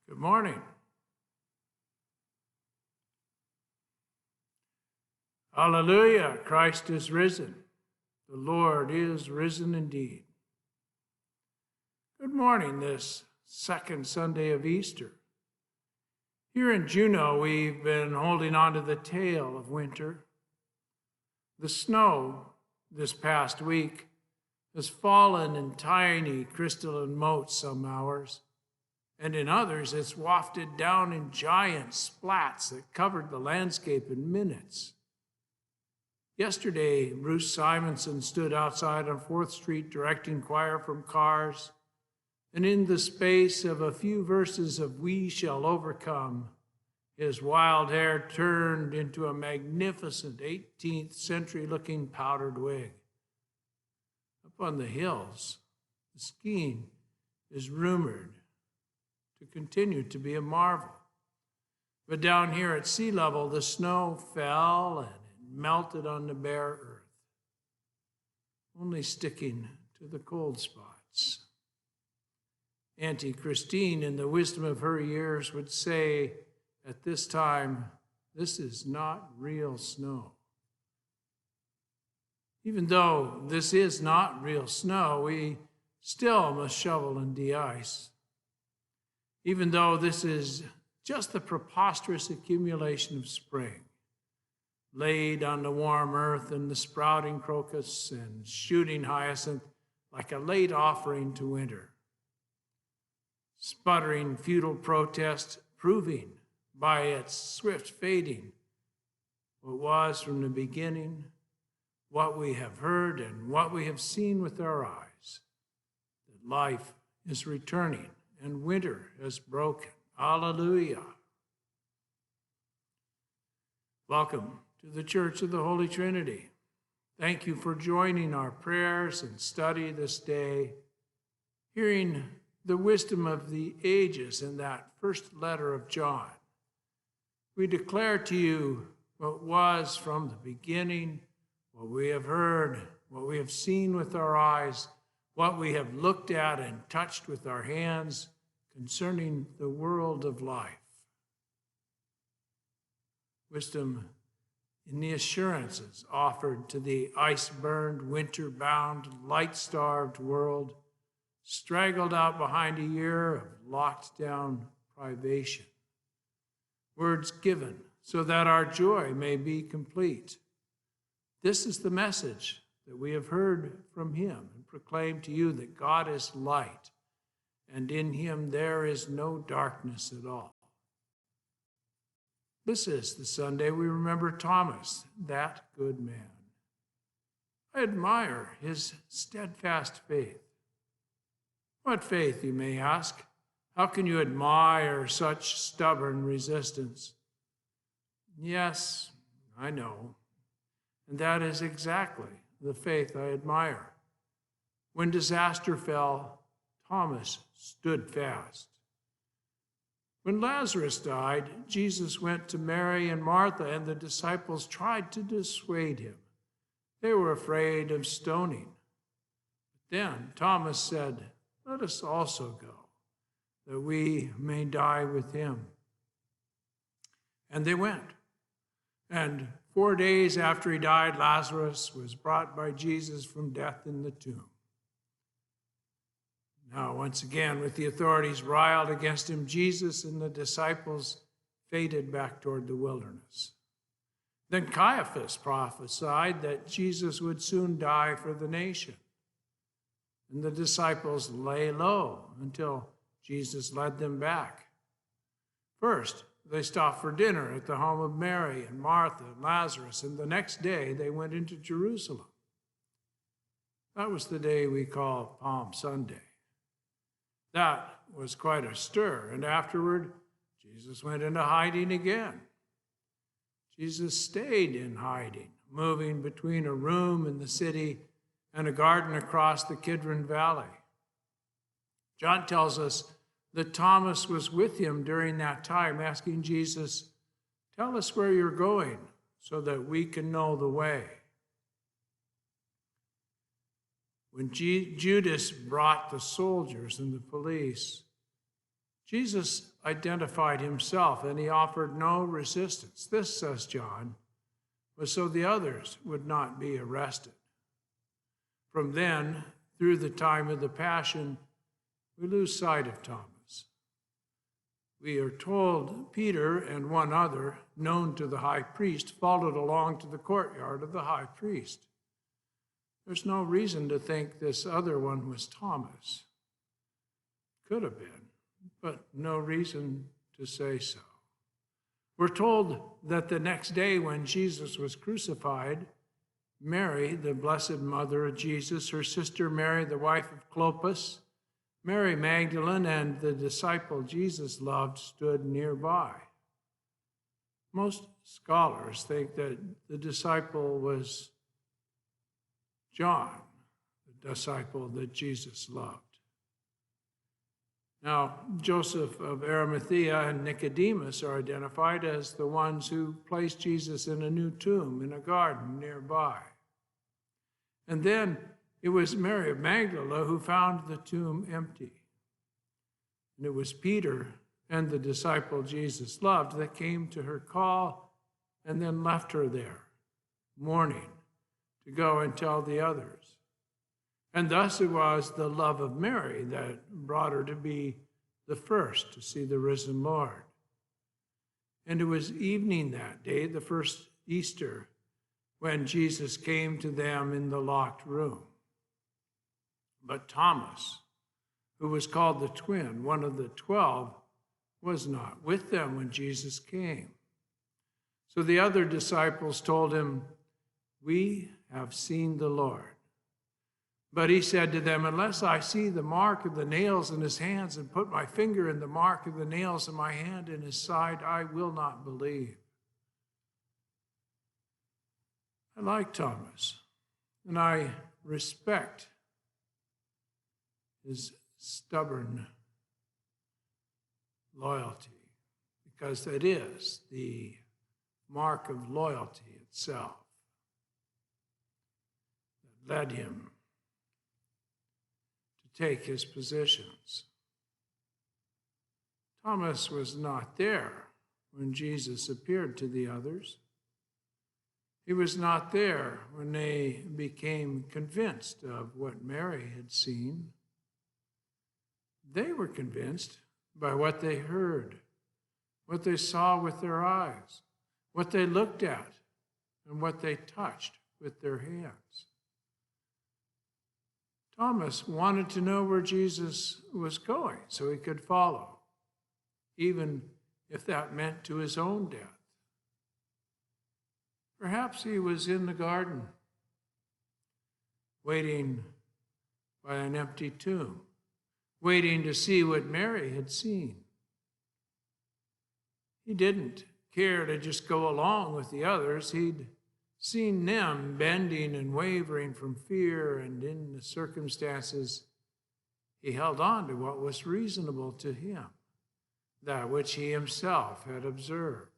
Good morning. Hallelujah. Christ is risen. The Lord is risen indeed. Good morning, this second Sunday of Easter. Here in Juneau, we've been holding on to the tail of winter. The snow this past week has fallen in tiny crystalline motes some hours, and in others it's wafted down in giant splats that covered the landscape in minutes. Yesterday, Bruce Simonson stood outside on 4th Street directing choir from cars, and in the space of a few verses of We Shall Overcome, his wild hair turned into a magnificent 18th century-looking powdered wig. Up on the hills, the skiing is rumored to continue to be a marvel. But down here at sea level, the snow fell and it melted on the bare earth, only sticking to the cold spots. Auntie Christine, in the wisdom of her years, would say at this time, this is not real snow. Even though this is not real snow, we still must shovel and de-ice. Even though this is just the preposterous accumulation of spring, laid on the warm earth and the sprouting crocus and shooting hyacinth like a late offering to winter. Sputtering futile protest, proving by its swift fading what was from the beginning, what we have heard and what we have seen with our eyes, that life is returning and winter has broken. Hallelujah. Welcome to the Church of the Holy Trinity. Thank you for joining our prayers and study this day, hearing the wisdom of the ages in that first letter of John. We declare to you what was from the beginning, what we have heard, what we have seen with our eyes, what we have looked at and touched with our hands concerning the world of life. Wisdom in the assurances offered to the ice-burned, winter-bound, light-starved world, straggled out behind a year of locked-down privation. Words given so that our joy may be complete. This is the message that we have heard from him and proclaim to you, that God is light, and in him there is no darkness at all. This is the Sunday we remember Thomas, that good man. I admire his steadfast faith. What faith, you may ask? How can you admire such stubborn resistance? Yes, I know. And that is exactly the faith I admire. When disaster fell, Thomas stood fast. When Lazarus died, Jesus went to Mary and Martha, and the disciples tried to dissuade him. They were afraid of stoning. But then Thomas said, "Let us also go, that we may die with him." And they went. And 4 days after he died, Lazarus was brought by Jesus from death in the tomb. Now, once again, with the authorities riled against him, Jesus and the disciples faded back toward the wilderness. Then Caiaphas prophesied that Jesus would soon die for the nation. And the disciples lay low until Jesus led them back. First, they stopped for dinner at the home of Mary and Martha and Lazarus, and the next day they went into Jerusalem. That was the day we call Palm Sunday. That was quite a stir, and afterward, Jesus went into hiding again. Jesus stayed in hiding, moving between a room in the city and a garden across the Kidron Valley. John tells us that Thomas was with him during that time, asking Jesus, "Tell us where you're going so that we can know the way." When Judas brought the soldiers and the police, Jesus identified himself and he offered no resistance. This, says John, was so the others would not be arrested. From then, through the time of the Passion, we lose sight of Thomas. We are told Peter and one other, known to the high priest, followed along to the courtyard of the high priest. There's no reason to think this other one was Thomas. Could have been, but no reason to say so. We're told that the next day when Jesus was crucified, Mary, the blessed mother of Jesus, her sister Mary, the wife of Clopas, Mary Magdalene, and the disciple Jesus loved stood nearby. Most scholars think that the disciple was John, the disciple that Jesus loved. Now, Joseph of Arimathea and Nicodemus are identified as the ones who placed Jesus in a new tomb in a garden nearby. And then it was Mary of Magdala who found the tomb empty. And it was Peter and the disciple Jesus loved that came to her call and then left her there, mourning, to go and tell the others. And thus it was the love of Mary that brought her to be the first to see the risen Lord. And it was evening that day, the first Easter, when Jesus came to them in the locked room. But Thomas, who was called the twin, one of the 12, was not with them when Jesus came. So the other disciples told him, "We have seen the Lord." But he said to them, "Unless I see the mark of the nails in his hands and put my finger in the mark of the nails and my hand in his side, I will not believe." I like Thomas, and I respect his stubborn loyalty, because it is the mark of loyalty itself that led him to take his positions. Thomas was not there when Jesus appeared to the others. He was not there when they became convinced of what Mary had seen. They were convinced by what they heard, what they saw with their eyes, what they looked at, and what they touched with their hands. Thomas wanted to know where Jesus was going so he could follow, even if that meant to his own death. Perhaps he was in the garden, waiting by an empty tomb, waiting to see what Mary had seen. He didn't care to just go along with the others. He'd seen them bending and wavering from fear, and in the circumstances, he held on to what was reasonable to him, that which he himself had observed.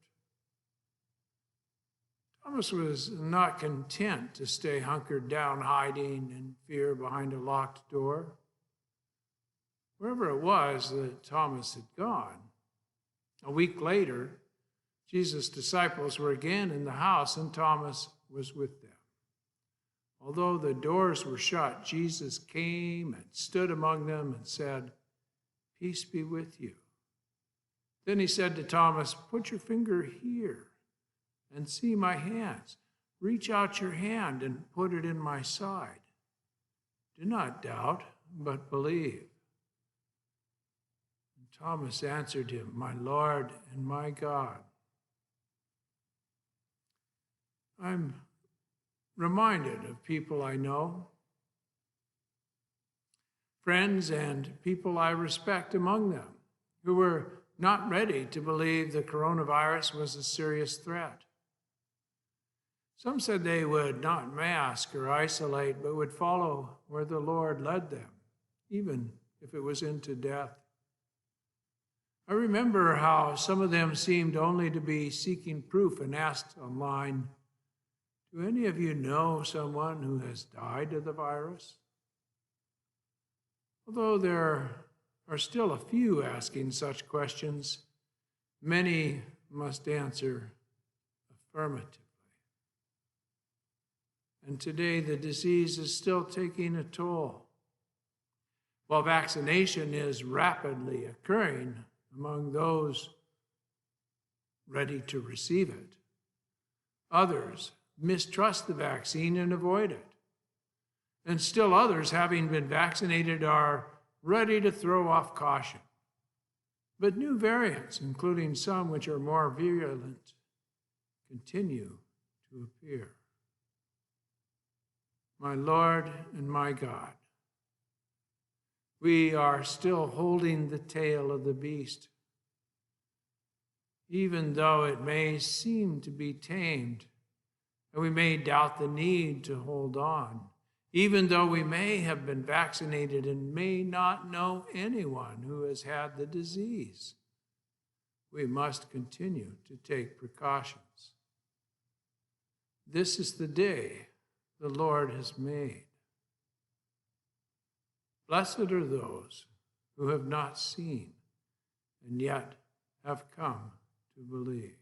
Thomas was not content to stay hunkered down, hiding in fear behind a locked door. Wherever it was that Thomas had gone, a week later, Jesus' disciples were again in the house, and Thomas was with them. Although the doors were shut, Jesus came and stood among them and said, "Peace be with you." Then he said to Thomas, "Put your finger here and see my hands. Reach out your hand and put it in my side. Do not doubt, but believe." And Thomas answered him, "My Lord and my God." I'm reminded of people I know, friends and people I respect among them, who were not ready to believe the coronavirus was a serious threat. Some said they would not mask or isolate, but would follow where the Lord led them, even if it was into death. I remember how some of them seemed only to be seeking proof and asked online, "Do any of you know someone who has died of the virus?" Although there are still a few asking such questions, many must answer affirmatively. And today the disease is still taking a toll. While vaccination is rapidly occurring among those ready to receive it, others mistrust the vaccine and avoid it. And still others, having been vaccinated, are ready to throw off caution. But new variants, including some which are more virulent, continue to appear. My Lord and my God, we are still holding the tail of the beast, even though it may seem to be tamed, and we may doubt the need to hold on, even though we may have been vaccinated and may not know anyone who has had the disease. We must continue to take precautions. This is the day the Lord has made. Blessed are those who have not seen and yet have come to believe.